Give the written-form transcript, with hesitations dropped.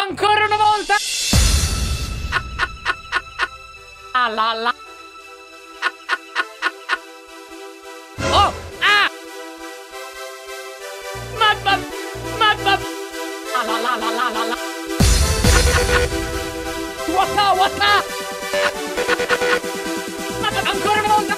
Ancora una volta! Ah la la! Oh! Ah! Ma ah la la la la la la! Wata wata! Ma ancora una volta!